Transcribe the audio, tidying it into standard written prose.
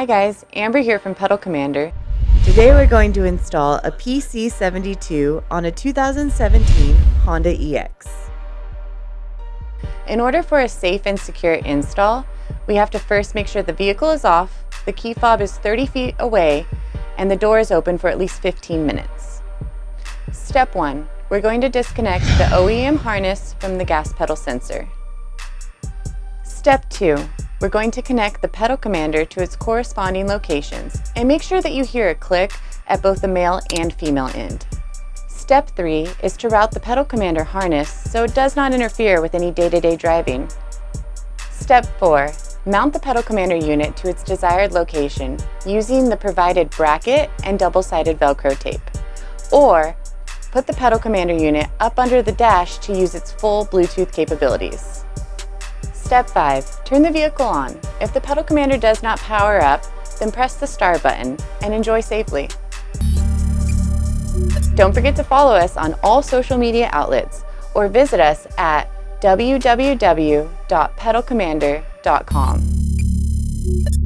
Hi guys, Amber here from Pedal Commander. Today we're going to install a PC72 on a 2017 Honda EX. In order for a safe and secure install, we have to first make sure the vehicle is off, the key fob is 30 feet away, and the door is open for at least 15 minutes. Step 1. We're going to disconnect the OEM harness from the gas pedal sensor. Step 2. We're going to connect the Pedal Commander to its corresponding locations and make sure that you hear a click at both the male and female end. Step 3 is to route the Pedal Commander harness so it does not interfere with any day-to-day driving. Step 4. Mount the Pedal Commander unit to its desired location using the provided bracket and double-sided Velcro tape. Or put the Pedal Commander unit up under the dash to use its full Bluetooth capabilities. Step 5. Turn the vehicle on. If the Pedal Commander does not power up, then press the start button and enjoy safely. Don't forget to follow us on all social media outlets or visit us at www.pedalcommander.com.